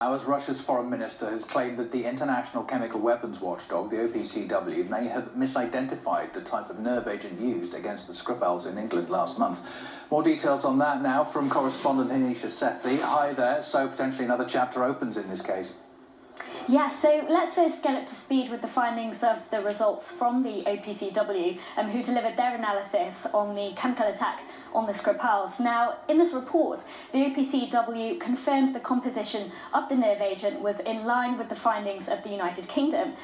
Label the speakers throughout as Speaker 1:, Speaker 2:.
Speaker 1: Now, as Russia's foreign minister has claimed that the International Chemical Weapons Watchdog, the OPCW, may have misidentified the type of nerve agent used against the Skripals in England last month. More details on that now from correspondent Hinisha Sethi. Hi there. So potentially another chapter opens in this case.
Speaker 2: Yeah, so let's first get up to speed with the findings of the results from the OPCW, who delivered their analysis on the chemical attack on the Skripals. Now, in this report, the OPCW confirmed the composition of the nerve agent was in line with the findings of the United Kingdom,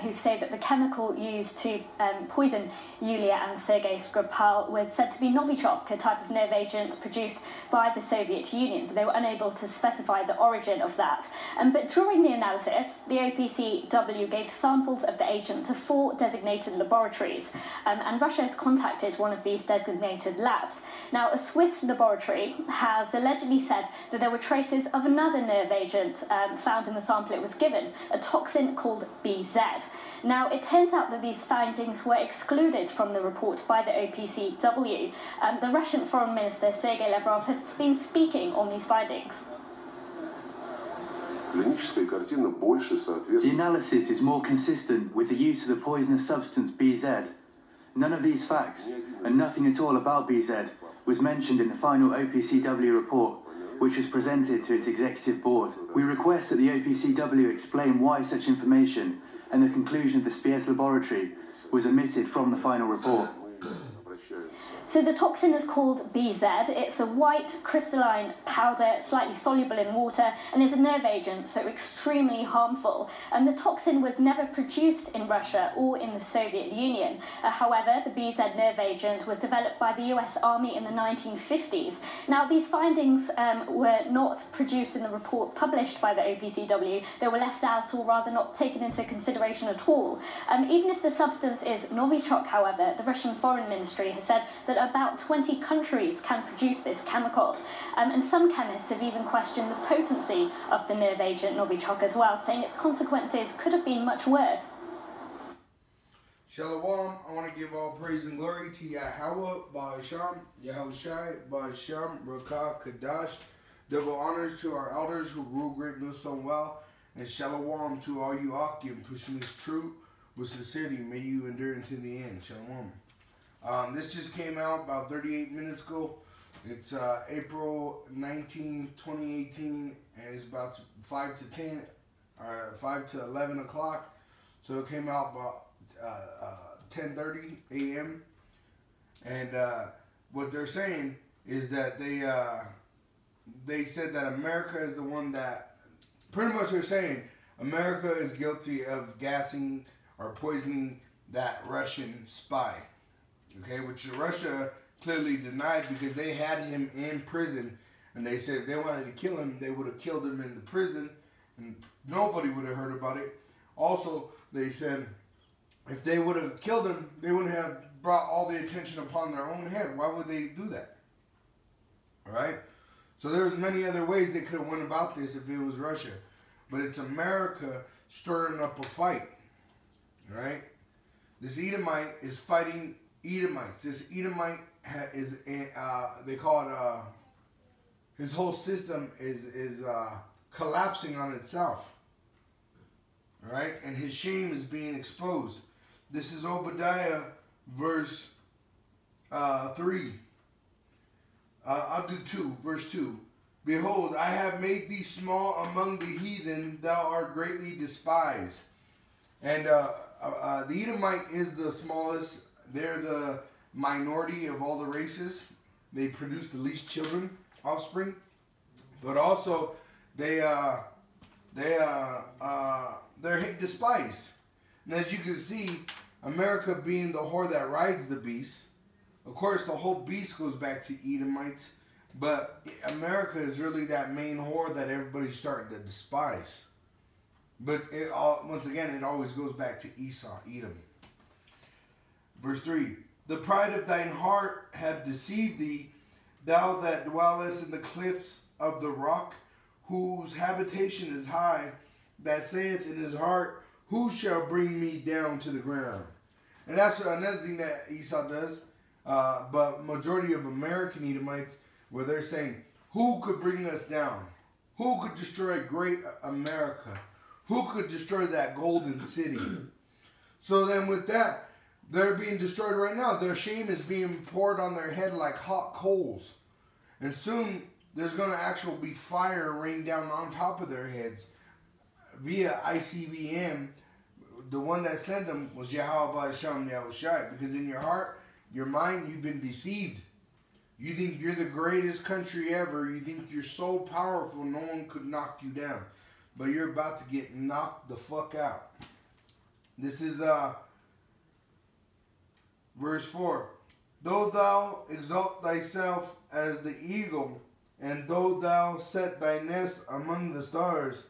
Speaker 2: who say that the chemical used to poison Yulia and Sergei Skripal was said to be Novichok, a type of nerve agent produced by the Soviet Union, but they were unable to specify the origin of that. But during the analysis, the OPCW gave samples of the agent to 4 designated laboratories, and Russia has contacted one of these designated labs. Now, a Swiss laboratory has allegedly said that there were traces of another nerve agent found in the sample it was given, a toxin called BZ. Now, it turns out that these findings were excluded from the report by the OPCW. The Russian Foreign Minister Sergei Lavrov has been speaking on these findings.
Speaker 3: The analysis is more consistent with the use of the poisonous substance BZ. None of these facts, and nothing at all about BZ, was mentioned in the final OPCW report, which was presented to its executive board. We request that the OPCW explain why such information and the conclusion of the Spies laboratory was omitted from the final report.
Speaker 2: So the toxin is called BZ. It's a white crystalline powder, slightly soluble in water, and is a nerve agent, so extremely harmful. And the toxin was never produced in Russia or in the Soviet Union. However, the BZ nerve agent was developed by the US Army in the 1950s. Now, these findings were not produced in the report published by the OPCW. They were left out, or rather not taken into consideration at all. Even if the substance is Novichok, however, the Russian Foreign Ministry has said that about 20 countries can produce this chemical. And some chemists have even questioned the potency of the nerve agent Novichok as well, saying its consequences could have been much worse.
Speaker 4: Shalom, I want to give all praise and glory to Yahweh, Ba'asham, Yahushai, Ba'asham, Rakah, Kadash. Double honors to our elders who rule greatness so well. And shalom to all you Akim pushing this truth with sincerity. May you endure until the end. Shalom. This just came out about 38 minutes ago. It's April 19, 2018, and it's about 5 to 11 o'clock. So it came out about 10:30 a.m. And what they're saying is that they said that America is the one that, pretty much they're saying America is guilty of gassing or poisoning that Russian spy. Okay, which Russia clearly denied because they had him in prison, and they said if they wanted to kill him, they would have killed him in the prison, and nobody would have heard about it. Also, they said if they would have killed him, they wouldn't have brought all the attention upon their own head. Why would they do that? All right? So there's many other ways they could have went about this if it was Russia. But it's America stirring up a fight. All right? This Edomite is fighting Edomites. This Edomite is they call it his whole system is collapsing on itself. All right, and his shame is being exposed. This is Obadiah verse 3. I'll do 2, verse 2. Behold, I have made thee small among the heathen; thou art greatly despised. And the Edomite is the smallest. They're the minority of all the races. They produce the least children, offspring, but also they're despised. And as you can see, America being the whore that rides the beast, of course the whole beast goes back to Edomites, but America is really that main whore that everybody's starting to despise. But once again, it always goes back to Esau, Edom. Verse 3, the pride of thine heart hath deceived thee, thou that dwellest in the cliffs of the rock, whose habitation is high, that saith in his heart, who shall bring me down to the ground? And that's another thing that Esau does, but majority of American Edomites, where they're saying, who could bring us down? Who could destroy great America? Who could destroy that golden city? So then with that, they're being destroyed right now. Their shame is being poured on their head like hot coals. And soon there's going to actually be fire rain down on top of their heads via ICBM. The one that sent them was Yahweh B'Hashem Yahushai. Because in your heart, your mind, you've been deceived. You think you're the greatest country ever. You think you're so powerful, no one could knock you down. But you're about to get knocked the fuck out. This is verse 4. Though thou exalt thyself as the eagle, and though thou set thy nest among the stars,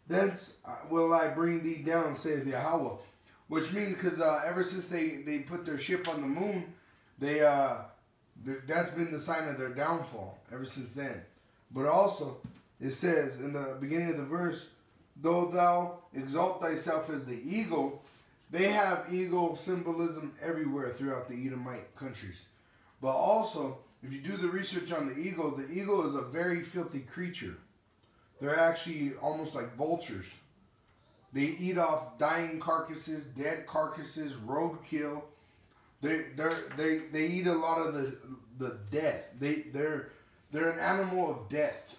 Speaker 4: thence will I bring thee down, saith Yahweh. Which means, because ever since they put their ship on the moon, that's been the sign of their downfall ever since then. But also, it says in the beginning of the verse, though thou exalt thyself as the eagle, they have eagle symbolism everywhere throughout the Edomite countries. But also, if you do the research on the eagle is a very filthy creature. They're actually almost like vultures. They eat off dying carcasses, dead carcasses, roadkill. They eat a lot of the death. They're an animal of death,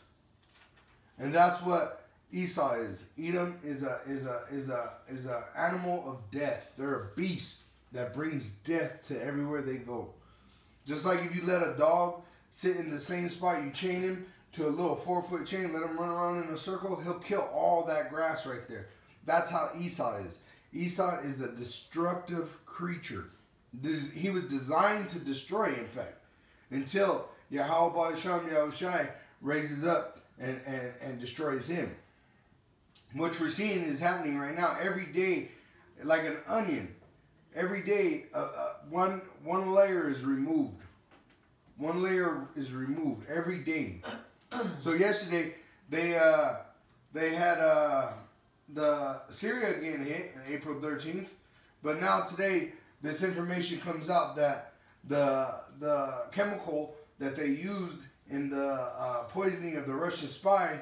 Speaker 4: and that's what Esau is. Edom is a animal of death. They're a beast that brings death to everywhere they go. Just like if you let a dog sit in the same spot, you chain him to a little 4-foot chain, let him run around in a circle, he'll kill all that grass right there. That's how Esau is. Esau is a destructive creature. He was designed to destroy, in fact, until Yahweh B'Hashem Yahushai raises up and destroys him. What we're seeing is happening right now. Every day, like an onion, every day one layer is removed. One layer is removed every day. So yesterday they had the Syria getting hit on April 13th, but now today this information comes out that the chemical that they used in the poisoning of the Russian spy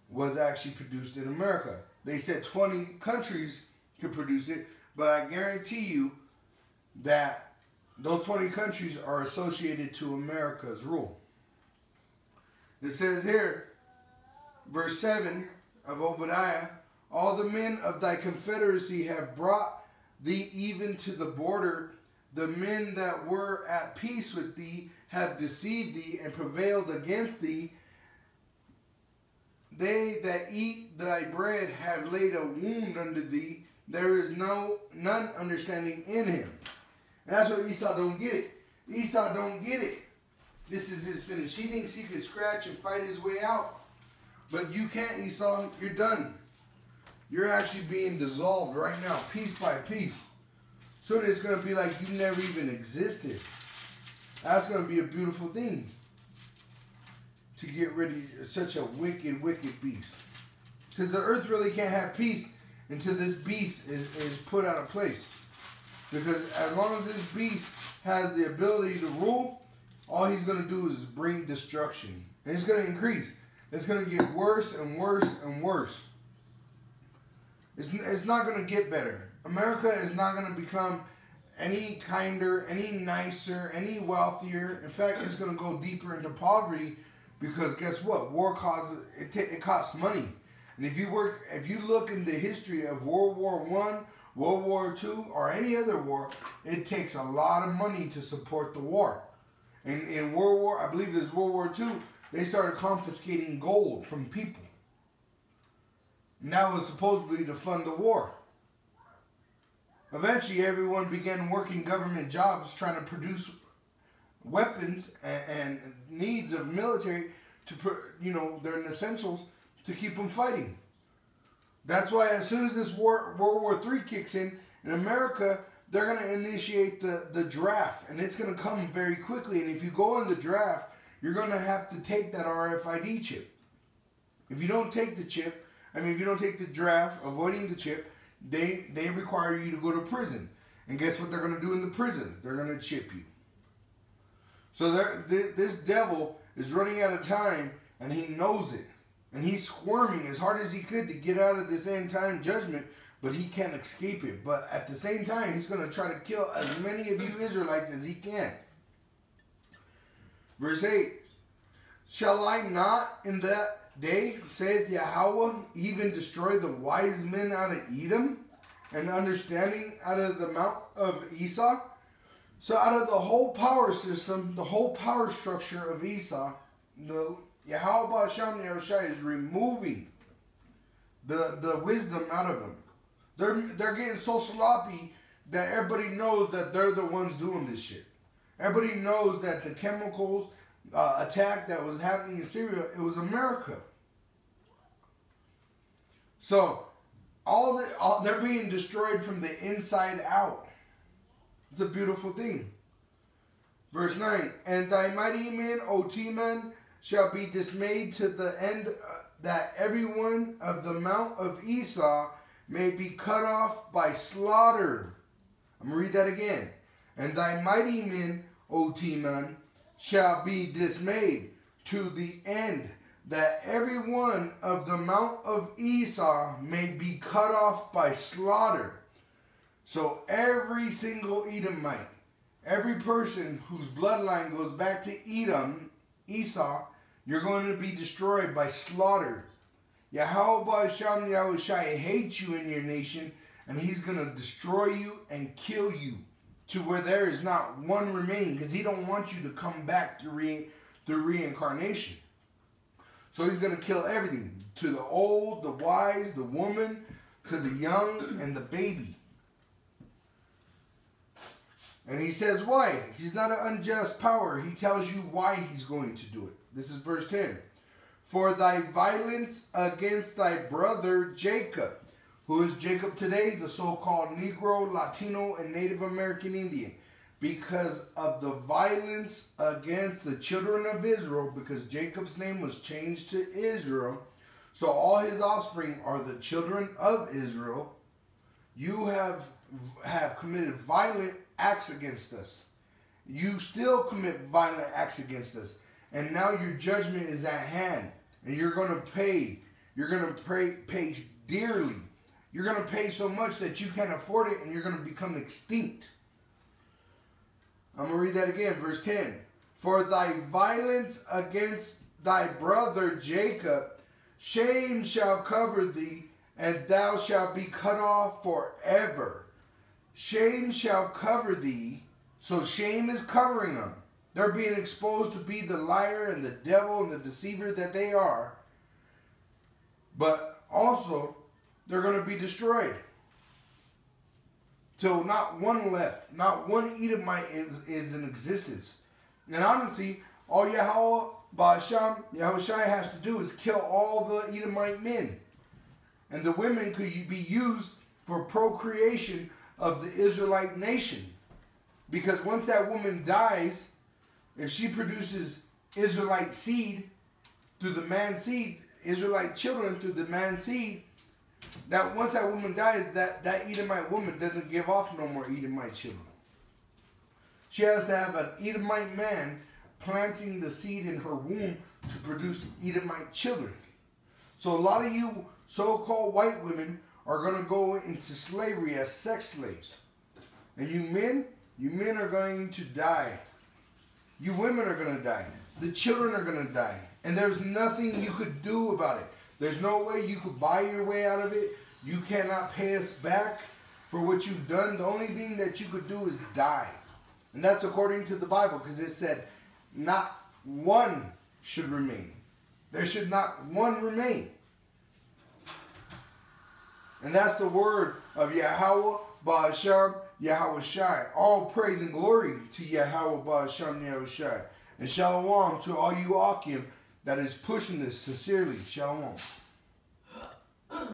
Speaker 4: was actually produced in America. They said 20 countries could produce it, but I guarantee you that those 20 countries are associated to America's rule. It says here, verse 7 of Obadiah, all the men of thy confederacy have brought thee even to the border. The men that were at peace with thee have deceived thee and prevailed against thee. They that eat thy bread have laid a wound unto thee. There is none understanding in him. And that's what Esau don't get it. Esau don't get it. This is his finish. He thinks he could scratch and fight his way out. But you can't, Esau. You're done. You're actually being dissolved right now, piece by piece. Soon it's going to be like you never even existed. That's going to be a beautiful thing. To get rid of such a wicked, wicked beast. Because the earth really can't have peace until this beast is put out of place. Because as long as this beast has the ability to rule, all he's going to do is bring destruction. And it's going to increase. It's going to get worse and worse and worse. It's not going to get better. America is not going to become any kinder, any nicer, any wealthier. In fact, it's going to go deeper into poverty because guess what? War causes it costs money. And if you look in the history of World War I, World War II, or any other war, it takes a lot of money to support the war. And in World War, I believe it was World War II, they started confiscating gold from people. And that was supposedly to fund the war. Eventually, everyone began working government jobs trying to produce weapons and needs of military to, they're essentials to keep them fighting. That's why as soon as this World War III kicks in America, they're going to initiate the draft. And it's going to come very quickly. And if you go on the draft, you're going to have to take that RFID chip. If you don't take the chip, if you don't take the draft, avoiding the chip, they require you to go to prison. And guess what they're going to do in the prisons? They're going to chip you. So this devil is running out of time, and he knows it. And he's squirming as hard as he could to get out of this end time judgment, but he can't escape it. But at the same time, he's going to try to kill as many of you Israelites as he can. Verse 8, shall I not in that day, saith Yahweh, even destroy the wise men out of Edom, and understanding out of the mount of Esau? So out of the whole power system, the whole power structure of Esau, the Yahweh Ba'asham Yahushai is removing the wisdom out of them. They're getting so sloppy that everybody knows that they're the ones doing this shit. Everybody knows that the chemicals attack that was happening in Syria, it was America. So they're being destroyed from the inside out. It's a beautiful thing. Verse 9, and thy mighty men, O Teman, shall be dismayed to the end that every one of the mount of Esau may be cut off by slaughter. I'm going to read that again. And thy mighty men, O Teman, shall be dismayed to the end that every one of the mount of Esau may be cut off by slaughter. So every single Edomite, every person whose bloodline goes back to Edom, Esau, you're going to be destroyed by slaughter. Yahweh Ba'asham Yahushai hates you in your nation, and he's going to destroy you and kill you to where there is not one remaining, because he don't want you to come back through reincarnation. So he's going to kill everything, to the old, the wise, the woman, to the young, and the baby. And he says why. He's not an unjust power. He tells you why he's going to do it. This is verse 10. For thy violence against thy brother Jacob. Who is Jacob today? The so-called Negro, Latino, and Native American Indian. Because of the violence against the children of Israel, because Jacob's name was changed to Israel, so all his offspring are the children of Israel. You have committed violent acts against us. You still commit violent acts against us. And now your judgment is at hand. And you're going to pay. You're going to pay dearly. You're going to pay so much that you can't afford it, and you're going to become extinct. I'm going to read that again, verse 10. For thy violence against thy brother Jacob, shame shall cover thee, and thou shalt be cut off forever. Shame shall cover thee. So shame is covering them. They're being exposed to be the liar and the devil and the deceiver that they are. But also, they're going to be destroyed. Till not one left. Not one Edomite is in existence. And honestly, all Yahweh Ba'asham Yahushai has to do is kill all the Edomite men. And the women could be used for procreation of the Israelite nation. Because once that woman dies, if she produces Israelite seed through the man's seed, Israelite children through the man's seed, that once that woman dies, that Edomite woman doesn't give off no more Edomite children. She has to have an Edomite man planting the seed in her womb to produce Edomite children. So a lot of you so-called white women are going to go into slavery as sex slaves. And you men are going to die. You women are going to die. The children are going to die. And there's nothing you could do about it. There's no way you could buy your way out of it. You cannot pay us back for what you've done. The only thing that you could do is die. And that's according to the Bible, because it said not one should remain. There should not one remain. And that's the word of Yahweh Ba'asham Yahushai. All praise and glory to Yahweh Ba'asham Yahushai. And shalom to all you Akim that is pushing this sincerely. Shalom.